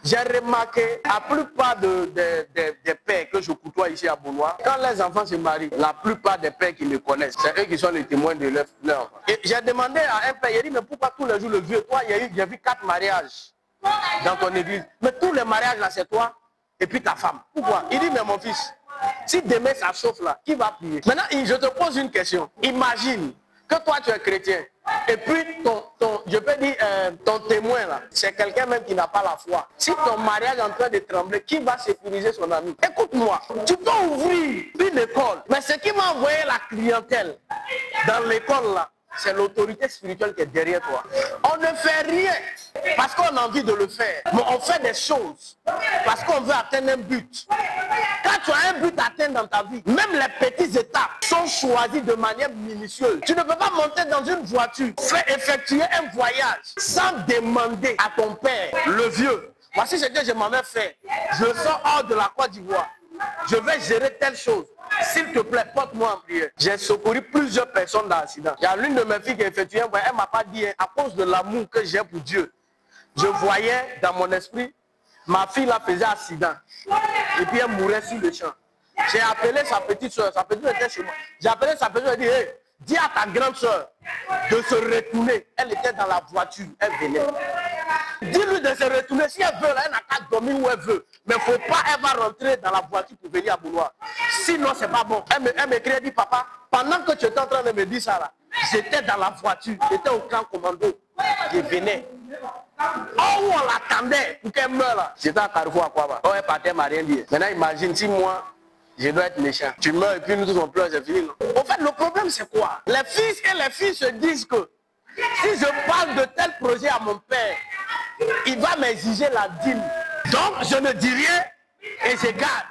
J'ai remarqué, la plupart des pères que je côtoie ici à Beaunois, quand les enfants se marient, la plupart des pères qui me connaissent, c'est eux qui sont les témoins de leur enfant. Et j'ai demandé à un père, il dit, mais pourquoi tous les jours le vieux, toi, j'ai vu 4 mariages dans ton église. Mais tous les mariages là, c'est toi et puis ta femme. Pourquoi? Il dit, mais mon fils, si demain ça chauffe là, qui va prier? Maintenant, je te pose une question. Imagine que toi tu es chrétien et puis je peux dire ton témoin là, c'est quelqu'un même qui n'a pas la foi. Si ton mariage est en train de trembler, qui va sécuriser son ami? Écoute-moi, tu peux ouvrir une école, mais ce qui m'a envoyé la clientèle dans l'école là, c'est l'autorité spirituelle qui est derrière toi. On ne fait rien parce qu'on a envie de le faire, mais on fait des choses parce qu'on veut atteindre un but. Quand tu as un but à atteindre dans ta vie, même les petites étapes sont choisies de manière minutieuse. Tu ne peux pas monter dans une voiture, faire effectuer un voyage sans demander à ton père, le vieux. Voici ce que je m'en vais faire. Je sors hors de la Côte d'Ivoire. Je vais gérer telle chose. S'il te plaît, porte-moi en prière. J'ai secouru plusieurs personnes dans l'accident. Il y a l'une de mes filles qui a effectué un voyage. Elle ne m'a pas dit, à cause de l'amour que j'ai pour Dieu. Je voyais dans mon esprit, ma fille la faisait accident. Et puis elle mourait sur le champ. J'ai appelé sa petite soeur. Sa petite soeur était chez moi. J'ai appelé sa petite soeur et dit, hey, dis à ta grande soeur de se retourner. Elle était dans la voiture. Elle venait. Dis-lui de se retourner. Si elle veut, là, elle n'a qu'à dormir où elle veut. Mais il ne faut pas, elle va rentrer dans la voiture pour venir à Beaunois. Sinon, c'est pas bon. Elle m'écrit, elle dit, papa, pendant que tu étais en train de me dire ça là, j'étais dans la voiture, j'étais au camp commando. Je venais. Oh, on l'attendait pour qu'elle meure là. J'étais à Carrefour à Kwaba. Oh, elle partait, elle m'a rien dit. Maintenant, imagine si moi, je dois être méchant. Tu meurs et puis nous tous on pleure, c'est fini. Non? En fait, le problème c'est quoi? Les fils et les filles se disent que si je parle de tel projet à mon père, il va m'exiger la dîme. Donc, je ne dis rien et je garde.